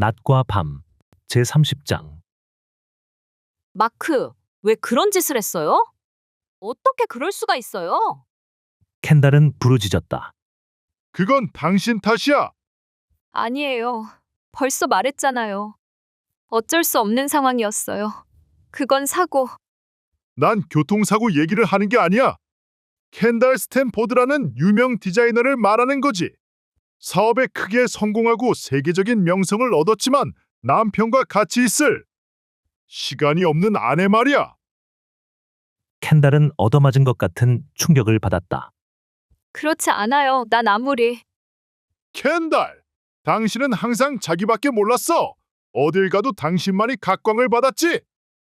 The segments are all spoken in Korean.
낮과 밤 제30장. 마크, 왜 그런 짓을 했어요? 어떻게 그럴 수가 있어요? 켄달은 부르짖었다. 그건 당신 탓이야. 아니에요. 벌써 말했잖아요. 어쩔 수 없는 상황이었어요. 그건 사고. 난 교통사고 얘기를 하는 게 아니야. 켄달 스탠포드라는 유명 디자이너를 말하는 거지. 사업에 크게 성공하고 세계적인 명성을 얻었지만 남편과 같이 있을 시간이 없는 아내 말이야. 켄달은 얻어맞은 것 같은 충격을 받았다. 그렇지 않아요. 난 아무리. 켄달, 당신은 항상 자기밖에 몰랐어. 어딜 가도 당신만이 각광을 받았지.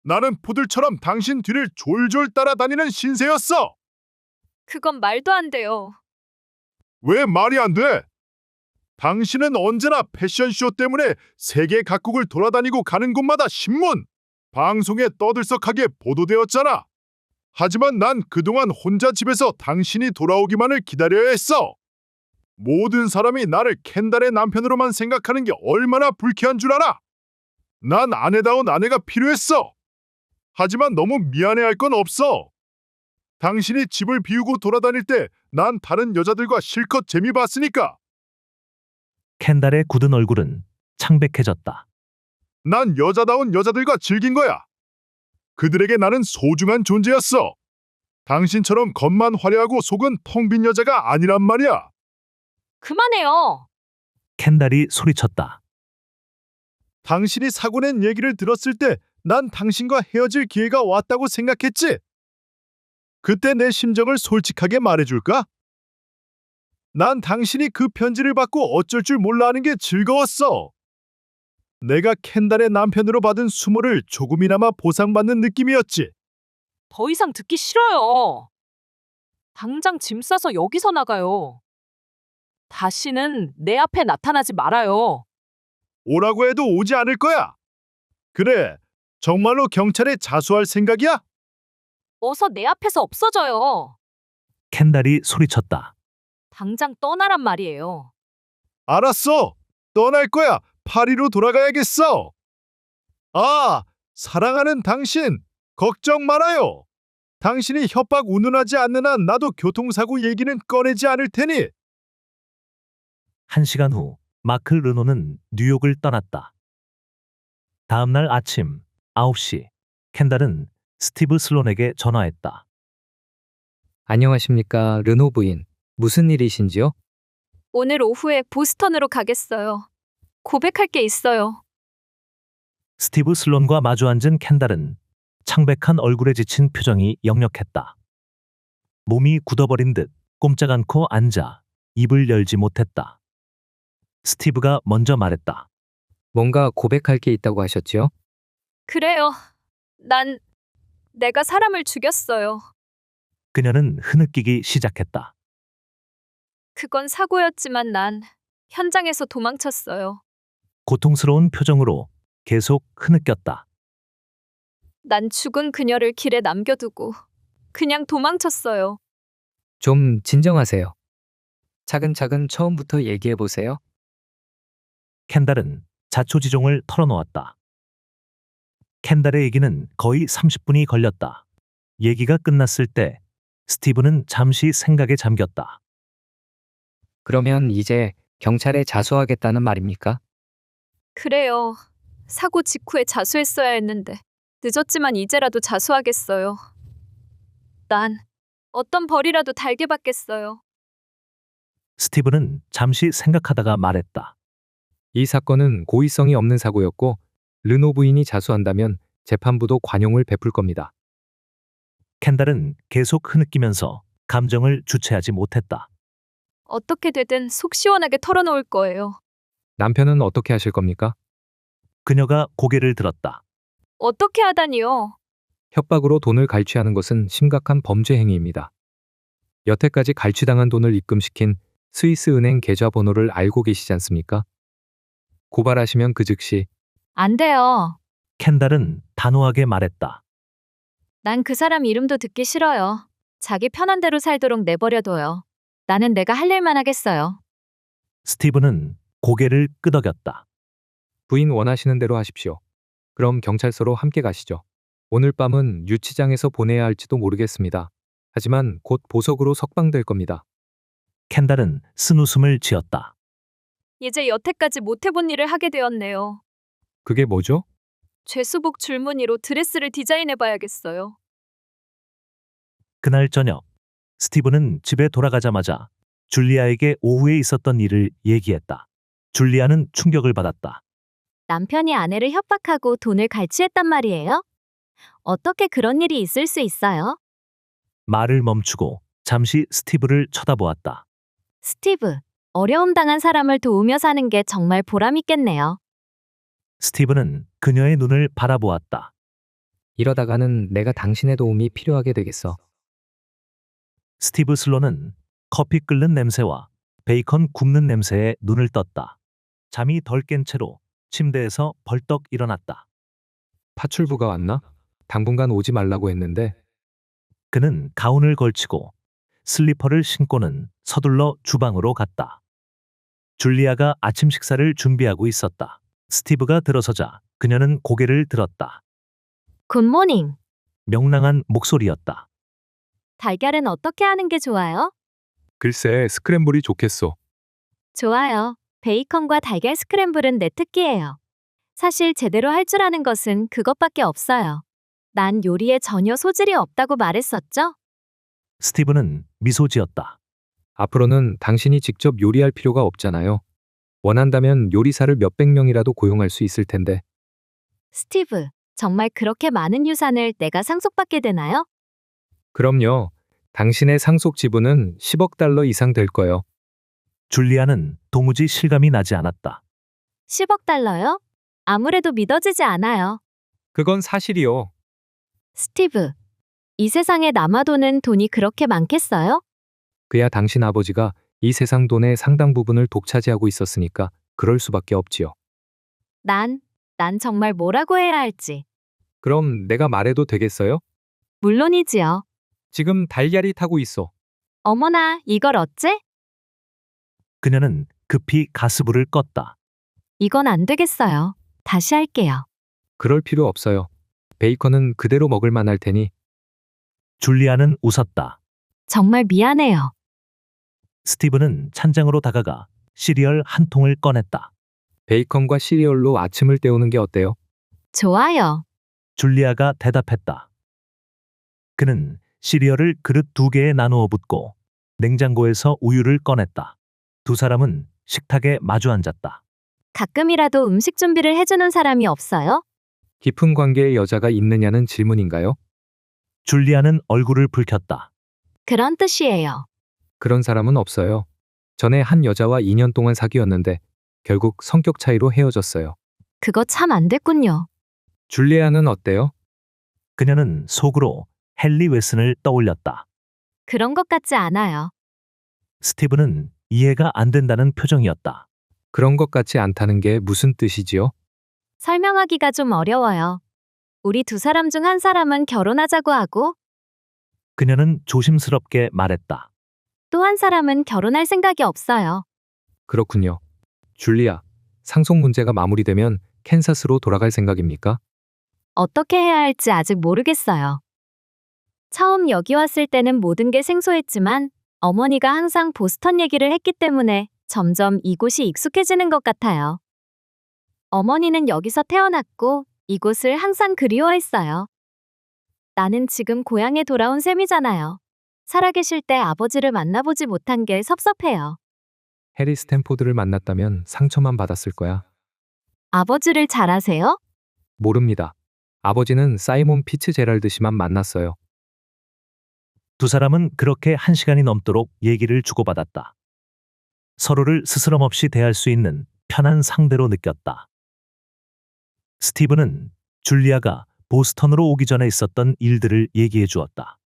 나는 푸들처럼 당신 뒤를 졸졸 따라다니는 신세였어. 그건 말도 안 돼요. 왜 말이 안 돼? 당신은 언제나 패션쇼 때문에 세계 각국을 돌아다니고 가는 곳마다 신문, 방송에 떠들썩하게 보도되었잖아. 하지만 난 그동안 혼자 집에서 당신이 돌아오기만을 기다려야 했어. 모든 사람이 나를 켄달의 남편으로만 생각하는 게 얼마나 불쾌한 줄 알아? 난 아내다운 아내가 필요했어. 하지만 너무 미안해할 건 없어. 당신이 집을 비우고 돌아다닐 때 난 다른 여자들과 실컷 재미 봤으니까. 켄달의 굳은 얼굴은 창백해졌다. 난 여자다운 여자들과 즐긴 거야. 그들에게 나는 소중한 존재였어. 당신처럼 겉만 화려하고 속은 텅 빈 여자가 아니란 말이야. 그만해요. 켄달이 소리쳤다. 당신이 사고 낸 얘기를 들었을 때 난 당신과 헤어질 기회가 왔다고 생각했지. 그때 내 심정을 솔직하게 말해줄까? 난 당신이 그 편지를 받고 어쩔 줄 몰라 하는 게 즐거웠어. 내가 켄달의 남편으로 받은 수모를 조금이나마 보상받는 느낌이었지. 더 이상 듣기 싫어요. 당장 짐 싸서 여기서 나가요. 다시는 내 앞에 나타나지 말아요. 오라고 해도 오지 않을 거야. 그래, 정말로 경찰에 자수할 생각이야? 어서 내 앞에서 없어져요. 켄달이 소리쳤다. 당장 떠나란 말이에요. 알았어. 떠날 거야. 파리로 돌아가야겠어. 아, 사랑하는 당신, 걱정 말아요. 당신이 협박 운운하지 않는 한 나도 교통사고 얘기는 꺼내지 않을 테니. 1시간 후 마크 르노는 뉴욕을 떠났다. 다음 날 아침 9시 켄달은 스티브 슬론에게 전화했다. 안녕하십니까, 르노 부인. 무슨 일이신지요? 오늘 오후에 보스턴으로 가겠어요. 고백할 게 있어요. 스티브 슬론과 마주 앉은 켄달은 창백한 얼굴에 지친 표정이 역력했다. 몸이 굳어버린 듯 꼼짝 않고 앉아 입을 열지 못했다. 스티브가 먼저 말했다. 뭔가 고백할 게 있다고 하셨지요? 그래요. 내가 사람을 죽였어요. 그녀는 흐느끼기 시작했다. 그건 사고였지만 난 현장에서 도망쳤어요. 고통스러운 표정으로 계속 흐느꼈다. 난 죽은 그녀를 길에 남겨두고 그냥 도망쳤어요. 좀 진정하세요. 차근차근 처음부터 얘기해 보세요. 켄달은 자초지종을 털어놓았다. 켄달의 얘기는 거의 30분이 걸렸다. 얘기가 끝났을 때 스티브는 잠시 생각에 잠겼다. 그러면 이제 경찰에 자수하겠다는 말입니까? 그래요. 사고 직후에 자수했어야 했는데 늦었지만 이제라도 자수하겠어요. 난 어떤 벌이라도 달게 받겠어요. 스티브는 잠시 생각하다가 말했다. 이 사건은 고의성이 없는 사고였고 르노 부인이 자수한다면 재판부도 관용을 베풀 겁니다. 켄달은 계속 흐느끼면서 감정을 주체하지 못했다. 어떻게 되든 속 시원하게 털어놓을 거예요. 남편은 어떻게 하실 겁니까? 그녀가 고개를 들었다. 어떻게 하다니요? 협박으로 돈을 갈취하는 것은 심각한 범죄 행위입니다. 여태까지 갈취당한 돈을 입금시킨 스위스 은행 계좌번호를 알고 계시지 않습니까? 고발하시면 그 즉시 안 돼요. 켄달은 단호하게 말했다. 난 그 사람 이름도 듣기 싫어요. 자기 편한 대로 살도록 내버려둬요. 나는 내가 할 일만 하겠어요. 스티브는 고개를 끄덕였다. 부인 원하시는 대로 하십시오. 그럼 경찰서로 함께 가시죠. 오늘 밤은 유치장에서 보내야 할지도 모르겠습니다. 하지만 곧 보석으로 석방될 겁니다. 켄달은 쓴웃음을 지었다. 이제 여태까지 못 해본 일을 하게 되었네요. 그게 뭐죠? 죄수복 줄무늬로 드레스를 디자인해 봐야겠어요. 그날 저녁 스티브는 집에 돌아가자마자 줄리아에게 오후에 있었던 일을 얘기했다. 줄리아는 충격을 받았다. 남편이 아내를 협박하고 돈을 갈취했단 말이에요? 어떻게 그런 일이 있을 수 있어요? 말을 멈추고 잠시 스티브를 쳐다보았다. 스티브, 어려움 당한 사람을 도우며 사는 게 정말 보람있겠네요. 스티브는 그녀의 눈을 바라보았다. 이러다가는 내가 당신의 도움이 필요하게 되겠어. 스티브 슬로는 커피 끓는 냄새와 베이컨 굽는 냄새에 눈을 떴다. 잠이 덜 깬 채로 침대에서 벌떡 일어났다. 파출부가 왔나? 당분간 오지 말라고 했는데. 그는 가운을 걸치고 슬리퍼를 신고는 서둘러 주방으로 갔다. 줄리아가 아침 식사를 준비하고 있었다. 스티브가 들어서자 그녀는 고개를 들었다. 굿모닝. 명랑한 목소리였다. 달걀은 어떻게 하는 게 좋아요? 글쎄, 스크램블이 좋겠어. 좋아요. 베이컨과 달걀 스크램블은 내 특기예요. 사실 제대로 할 줄 아는 것은 그것밖에 없어요. 난 요리에 전혀 소질이 없다고 말했었죠? 스티브는 미소 지었다. 앞으로는 당신이 직접 요리할 필요가 없잖아요. 원한다면 요리사를 몇백 명이라도 고용할 수 있을 텐데. 스티브, 정말 그렇게 많은 유산을 내가 상속받게 되나요? 그럼요. 당신의 상속 지분은 10억 달러 이상 될 거요. 줄리아는 도무지 실감이 나지 않았다. 10억 달러요? 아무래도 믿어지지 않아요. 그건 사실이요. 스티브, 이 세상에 남아도는 돈이 그렇게 많겠어요? 그야 당신 아버지가 이 세상 돈의 상당 부분을 독차지하고 있었으니까 그럴 수밖에 없지요. 난 정말 뭐라고 해야 할지. 그럼 내가 말해도 되겠어요? 물론이지요. 지금 달걀이 타고 있어. 어머나, 이걸 어째? 그녀는 급히 가스불을 껐다. 이건 안 되겠어요. 다시 할게요. 그럴 필요 없어요. 베이컨은 그대로 먹을 만할 테니. 줄리아는 웃었다. 정말 미안해요. 스티브는 찬장으로 다가가 시리얼 한 통을 꺼냈다. 베이컨과 시리얼로 아침을 때우는 게 어때요? 좋아요. 줄리아가 대답했다. 그는 시리얼을 그릇 2개에 나누어 붓고 냉장고에서 우유를 꺼냈다. 두 사람은 식탁에 마주 앉았다. 가끔이라도 음식 준비를 해주는 사람이 없어요? 깊은 관계의 여자가 있느냐는 질문인가요? 줄리아는 얼굴을 붉혔다. 그런 뜻이에요. 그런 사람은 없어요. 전에 한 여자와 2년 동안 사귀었는데 결국 성격 차이로 헤어졌어요. 그거 참 안 됐군요. 줄리아는 어때요? 그녀는 속으로 헨리 웨슨을 떠올렸다. 그런 것 같지 않아요. 스티브는 이해가 안 된다는 표정이었다. 그런 것 같지 않다는 게 무슨 뜻이지요? 설명하기가 좀 어려워요. 우리 두 사람 중 한 사람은 결혼하자고 하고 그녀는 조심스럽게 말했다. 또 한 사람은 결혼할 생각이 없어요. 그렇군요. 줄리아, 상속 문제가 마무리되면 캔사스로 돌아갈 생각입니까? 어떻게 해야 할지 아직 모르겠어요. 처음 여기 왔을 때는 모든 게 생소했지만 어머니가 항상 보스턴 얘기를 했기 때문에 점점 이곳이 익숙해지는 것 같아요. 어머니는 여기서 태어났고 이곳을 항상 그리워했어요. 나는 지금 고향에 돌아온 셈이잖아요. 살아계실 때 아버지를 만나보지 못한 게 섭섭해요. 해리 스탠포드를 만났다면 상처만 받았을 거야. 아버지를 잘 아세요? 모릅니다. 아버지는 사이몬 피츠제랄드 씨만 만났어요. 두 사람은 그렇게 1시간이 넘도록 얘기를 주고받았다. 서로를 스스럼 없이 대할 수 있는 편한 상대로 느꼈다. 스티브는 줄리아가 보스턴으로 오기 전에 있었던 일들을 얘기해 주었다.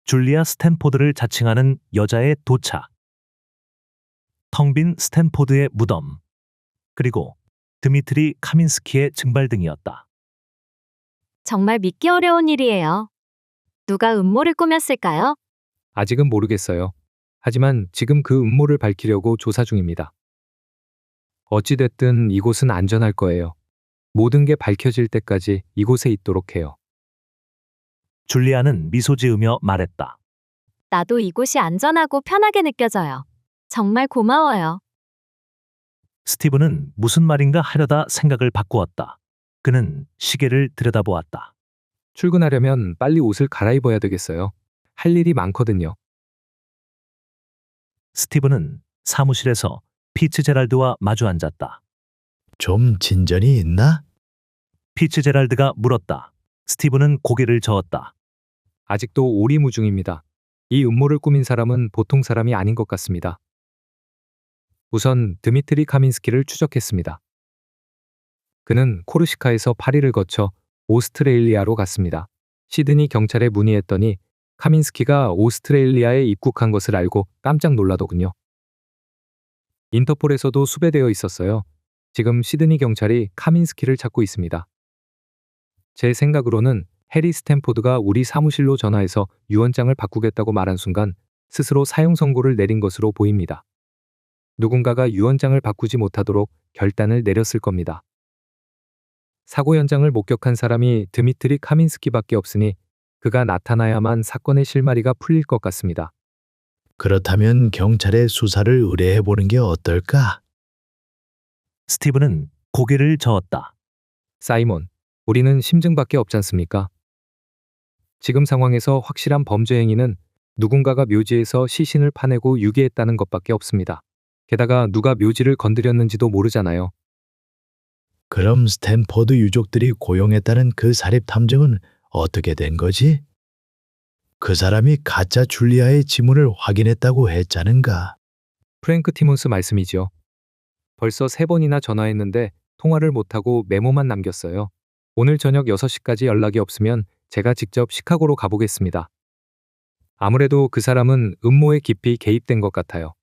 줄리아 스탠포드를 자칭하는 여자의 도착, 텅 빈 스탠포드의 무덤, 그리고 드미트리 카민스키의 증발 등이었다. 정말 믿기 어려운 일이에요. 누가 음모를 꾸몄을까요? 아직은 모르겠어요. 하지만 지금 그 음모를 밝히려고 조사 중입니다. 어찌됐든 이곳은 안전할 거예요. 모든 게 밝혀질 때까지 이곳에 있도록 해요. 줄리아는 미소 지으며 말했다. 나도 이곳이 안전하고 편하게 느껴져요. 정말 고마워요. 스티브는 무슨 말인가 하려다 생각을 바꾸었다. 그는 시계를 들여다보았다. 출근하려면 빨리 옷을 갈아입어야 되겠어요. 할 일이 많거든요. 스티브는 사무실에서 피츠제랄드와 마주 앉았다. 좀 진전이 있나? 피츠제랄드가 물었다. 스티브는 고개를 저었다. 아직도 오리무중입니다. 이 음모를 꾸민 사람은 보통 사람이 아닌 것 같습니다. 우선 드미트리 카민스키를 추적했습니다. 그는 코르시카에서 파리를 거쳐 오스트레일리아로 갔습니다. 시드니 경찰에 문의했더니 카민스키가 오스트레일리아에 입국한 것을 알고 깜짝 놀라더군요. 인터폴에서도 수배되어 있었어요. 지금 시드니 경찰이 카민스키를 찾고 있습니다. 제 생각으로는 해리 스탠포드가 우리 사무실로 전화해서 유언장을 바꾸겠다고 말한 순간 스스로 사형 선고를 내린 것으로 보입니다. 누군가가 유언장을 바꾸지 못하도록 결단을 내렸을 겁니다. 사고 현장을 목격한 사람이 드미트리 카민스키밖에 없으니 그가 나타나야만 사건의 실마리가 풀릴 것 같습니다. 그렇다면 경찰에 수사를 의뢰해 보는 게 어떨까? 스티브는 고개를 저었다. 사이몬, 우리는 심증밖에 없지 않습니까? 지금 상황에서 확실한 범죄 행위는 누군가가 묘지에서 시신을 파내고 유기했다는 것밖에 없습니다. 게다가 누가 묘지를 건드렸는지도 모르잖아요. 그럼 스탠포드 유족들이 고용했다는 그 사립 탐정은 어떻게 된 거지? 그 사람이 가짜 줄리아의 지문을 확인했다고 했자는가? 프랭크 티몬스 말씀이죠. 벌써 3번이나 전화했는데 통화를 못하고 메모만 남겼어요. 오늘 저녁 6시까지 연락이 없으면 제가 직접 시카고로 가보겠습니다. 아무래도 그 사람은 음모에 깊이 개입된 것 같아요.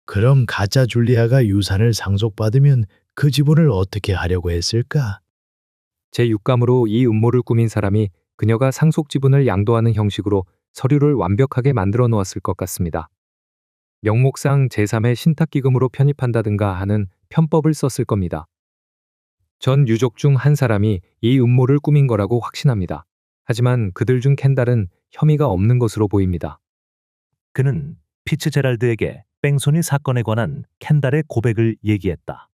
그럼 가짜 줄리아가 유산을 상속받으면 그 지분을 어떻게 하려고 했을까? 제 육감으로 이 음모를 꾸민 사람이 그녀가 상속 지분을 양도하는 형식으로 서류를 완벽하게 만들어 놓았을 것 같습니다. 명목상 제3의 신탁기금으로 편입한다든가 하는 편법을 썼을 겁니다. 전 유족 중 한 사람이 이 음모를 꾸민 거라고 확신합니다. 하지만 그들 중 켄달은 혐의가 없는 것으로 보입니다. 그는 피츠제랄드에게 뺑소니 사건에 관한 켄달의 고백을 얘기했다.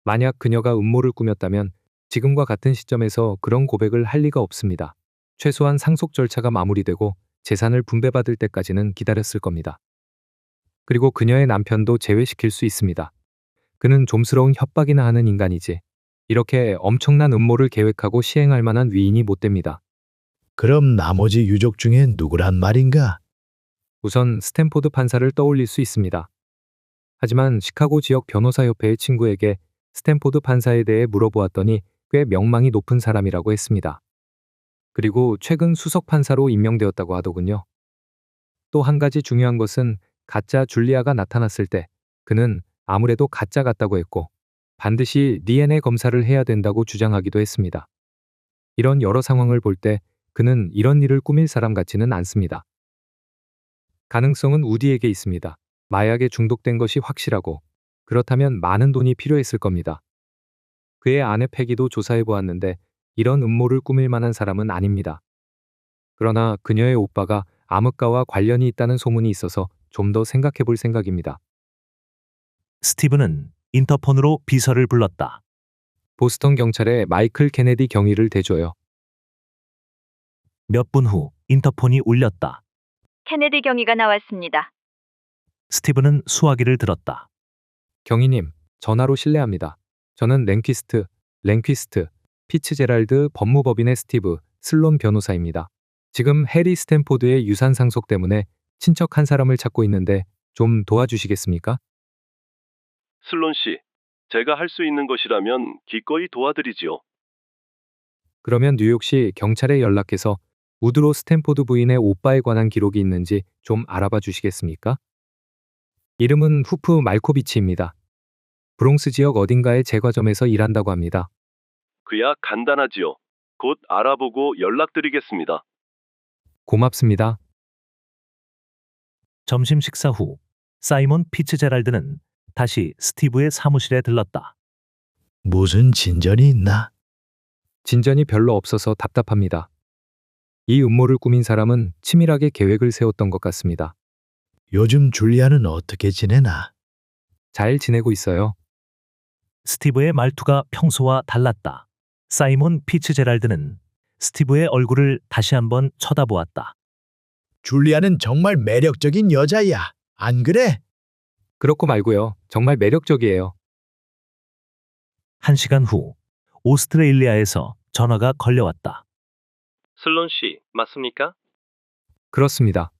만약 그녀가 음모를 꾸몄다면 지금과 같은 시점에서 그런 고백을 할 리가 없습니다. 최소한 상속 절차가 마무리되고 재산을 분배받을 때까지는 기다렸을 겁니다. 그리고 그녀의 남편도 제외시킬 수 있습니다. 그는 좀스러운 협박이나 하는 인간이지. 이렇게 엄청난 음모를 계획하고 시행할 만한 위인이 못 됩니다. 그럼 나머지 유족 중에 누구란 말인가? 우선 스탠포드 판사를 떠올릴 수 있습니다. 하지만 시카고 지역 변호사협회의 친구에게 스탠포드 판사에 대해 물어보았더니 꽤 명망이 높은 사람이라고 했습니다. 그리고 최근 수석 판사로 임명되었다고 하더군요. 또 한 가지 중요한 것은 가짜 줄리아가 나타났을 때 그는 아무래도 가짜 같다고 했고 반드시 DNA 검사를 해야 된다고 주장하기도 했습니다. 이런 여러 상황을 볼 때 그는 이런 일을 꾸밀 사람 같지는 않습니다. 가능성은 우디에게 있습니다. 마약에 중독된 것이 확실하고 그렇다면 많은 돈이 필요했을 겁니다. 그의 아내 패기도 조사해 보았는데 이런 음모를 꾸밀 만한 사람은 아닙니다. 그러나 그녀의 오빠가 암흑가와 관련이 있다는 소문이 있어서 좀 더 생각해 볼 생각입니다. 스티브는 인터폰으로 비서를 불렀다. 보스턴 경찰에 마이클 케네디 경위를 대줘요. 몇 분 후 인터폰이 울렸다. 케네디 경위가 나왔습니다. 스티브는 수화기를 들었다. 경위님, 전화로 실례합니다. 저는 랭퀴스트, 피츠제랄드 법무법인의 스티브 슬론 변호사입니다. 지금 해리 스탠포드의 유산 상속 때문에 친척 한 사람을 찾고 있는데 좀 도와주시겠습니까? 슬론 씨, 제가 할 수 있는 것이라면 기꺼이 도와드리지요. 그러면 뉴욕시 경찰에 연락해서 우드로 스탠포드 부인의 오빠에 관한 기록이 있는지 좀 알아봐 주시겠습니까? 이름은 후프 말코비치입니다. 브롱스 지역 어딘가의 제과점에서 일한다고 합니다. 그야 간단하지요. 곧 알아보고 연락드리겠습니다. 고맙습니다. 점심 식사 후 사이먼 피츠제랄드는 다시 스티브의 사무실에 들렀다. 무슨 진전이 있나? 진전이 별로 없어서 답답합니다. 이 음모를 꾸민 사람은 치밀하게 계획을 세웠던 것 같습니다. 요즘 줄리아는 어떻게 지내나? 잘 지내고 있어요. 스티브의 말투가 평소와 달랐다. 사이몬 피츠제랄드는 스티브의 얼굴을 다시 한번 쳐다보았다. 줄리아는 정말 매력적인 여자야. 안 그래? 그렇고 말고요. 정말 매력적이에요. 1시간 후 오스트레일리아에서 전화가 걸려왔다. 슬론 씨, 맞습니까? 그렇습니다.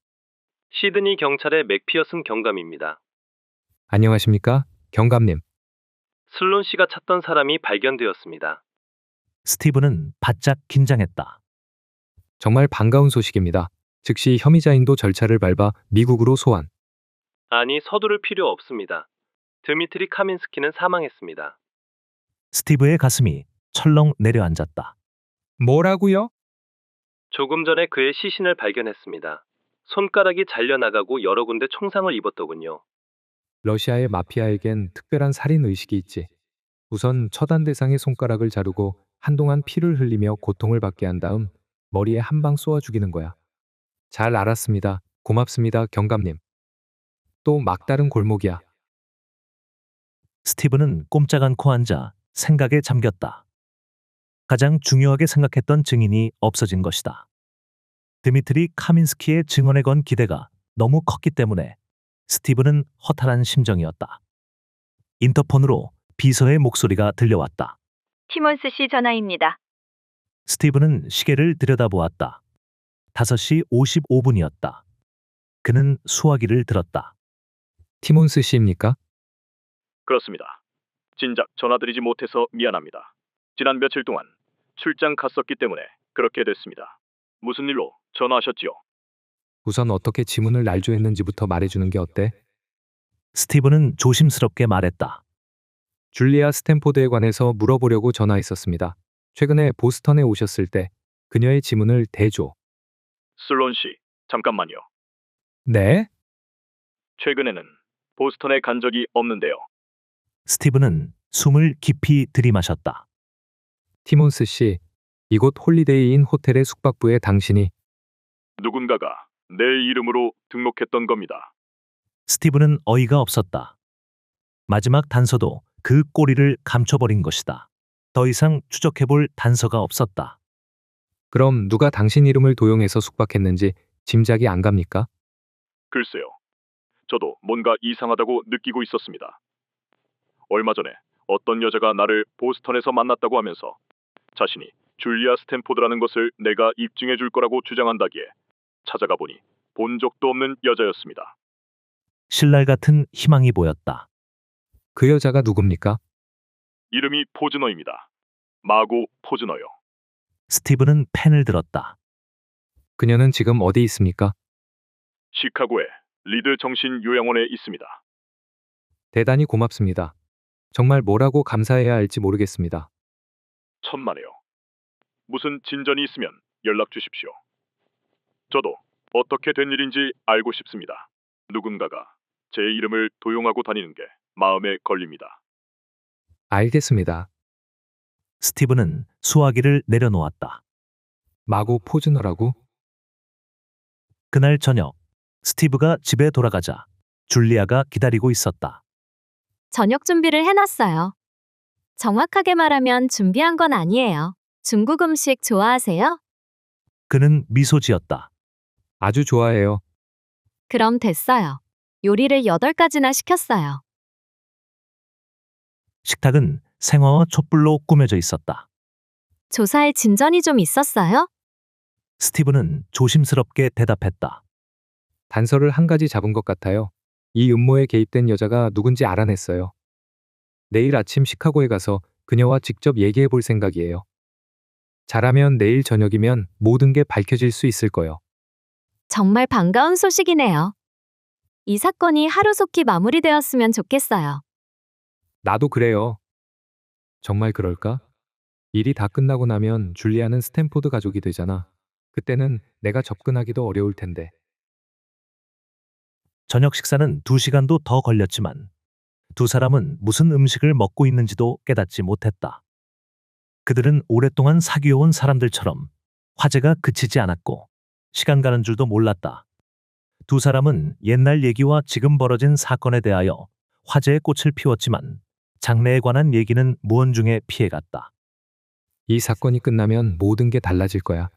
시드니 경찰의 맥피어슨 경감입니다. 안녕하십니까? 경감님. 슬론 씨가 찾던 사람이 발견되었습니다. 스티브는 바짝 긴장했다. 정말 반가운 소식입니다. 즉시 혐의자인도 절차를 밟아 미국으로 소환. 아니, 서두를 필요 없습니다. 드미트리 카민스키는 사망했습니다. 스티브의 가슴이 철렁 내려앉았다. 뭐라고요? 조금 전에 그의 시신을 발견했습니다. 손가락이 잘려나가고 여러 군데 총상을 입었더군요. 러시아의 마피아에겐 특별한 살인 의식이 있지. 우선 처단 대상의 손가락을 자르고 한동안 피를 흘리며 고통을 받게 한 다음 머리에 한 방 쏘아 죽이는 거야. 잘 알았습니다. 고맙습니다, 경감님. 또 막다른 골목이야. 스티브는 꼼짝 않고 앉아 생각에 잠겼다. 가장 중요하게 생각했던 증인이 없어진 것이다. 드미트리 카민스키의 증언에 건 기대가 너무 컸기 때문에 스티브는 허탈한 심정이었다. 인터폰으로 비서의 목소리가 들려왔다. 티몬스 씨 전화입니다. 스티브는 시계를 들여다보았다. 5시 55분이었다. 그는 수화기를 들었다. 티몬스 씨입니까? 그렇습니다. 진작 전화드리지 못해서 미안합니다. 지난 며칠 동안 출장 갔었기 때문에 그렇게 됐습니다. 무슨 일로 전화하셨지요? 우선 어떻게 지문을 날조했는지부터 말해주는 게 어때? 스티브는 조심스럽게 말했다. 줄리아 스탠포드에 관해서 물어보려고 전화했었습니다. 최근에 보스턴에 오셨을 때 그녀의 지문을 대조. 슬론 씨, 잠깐만요. 네? 최근에는 보스턴에 간 적이 없는데요. 스티브는 숨을 깊이 들이마셨다. 티몬스 씨, 이곳 홀리데이인 호텔의 숙박부에 당신이 누군가가 내 이름으로 등록했던 겁니다. 스티브는 어이가 없었다. 마지막 단서도 그 꼬리를 감춰버린 것이다. 더 이상 추적해볼 단서가 없었다. 그럼 누가 당신 이름을 도용해서 숙박했는지 짐작이 안 갑니까? 글쎄요. 저도 뭔가 이상하다고 느끼고 있었습니다. 얼마 전에 어떤 여자가 나를 보스턴에서 만났다고 하면서 자신이 줄리아 스탠포드라는 것을 내가 입증해 줄 거라고 주장한다기에 찾아가 보니 본 적도 없는 여자였습니다. 신랄 같은 희망이 보였다. 그 여자가 누굽니까? 이름이 포즈너입니다. 마고 포즈너요. 스티브는 펜을 들었다. 그녀는 지금 어디 있습니까? 시카고의 리드 정신요양원에 있습니다. 대단히 고맙습니다. 정말 뭐라고 감사해야 할지 모르겠습니다. 천만에요. 무슨 진전이 있으면 연락 주십시오. 저도 어떻게 된 일인지 알고 싶습니다. 누군가가 제 이름을 도용하고 다니는 게 마음에 걸립니다. 알겠습니다. 스티브는 수화기를 내려놓았다. 마고 포즈너라고? 그날 저녁, 스티브가 집에 돌아가자 줄리아가 기다리고 있었다. 저녁 준비를 해놨어요. 정확하게 말하면 준비한 건 아니에요. 중국 음식 좋아하세요? 그는 미소 지었다. 아주 좋아해요. 그럼 됐어요. 요리를 8가지나 시켰어요. 식탁은 생화와 촛불로 꾸며져 있었다. 조사에 진전이 좀 있었어요? 스티브는 조심스럽게 대답했다. 단서를 한 가지 잡은 것 같아요. 이 음모에 개입된 여자가 누군지 알아냈어요. 내일 아침 시카고에 가서 그녀와 직접 얘기해 볼 생각이에요. 잘하면 내일 저녁이면 모든 게 밝혀질 수 있을 거예요. 정말 반가운 소식이네요. 이 사건이 하루속히 마무리되었으면 좋겠어요. 나도 그래요. 정말 그럴까? 일이 다 끝나고 나면 줄리아는 스탠포드 가족이 되잖아. 그때는 내가 접근하기도 어려울 텐데. 저녁 식사는 2시간도 더 걸렸지만 두 사람은 무슨 음식을 먹고 있는지도 깨닫지 못했다. 그들은 오랫동안 사귀어온 사람들처럼 화제가 그치지 않았고 시간 가는 줄도 몰랐다. 두 사람은 옛날 얘기와 지금 벌어진 사건에 대하여 화제의 꽃을 피웠지만 장래에 관한 얘기는 무언중에 피해갔다. 이 사건이 끝나면 모든 게 달라질 거야.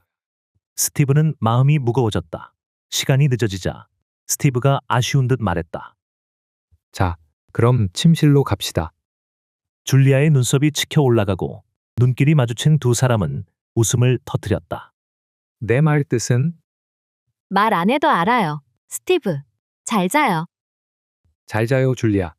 스티브는 마음이 무거워졌다. 시간이 늦어지자 스티브가 아쉬운 듯 말했다. 자, 그럼 침실로 갑시다. 줄리아의 눈썹이 치켜 올라가고 눈길이 마주친 두 사람은 웃음을 터뜨렸다. 내 말 뜻은? 말 안 해도 알아요. 스티브, 잘 자요. 잘 자요, 줄리아.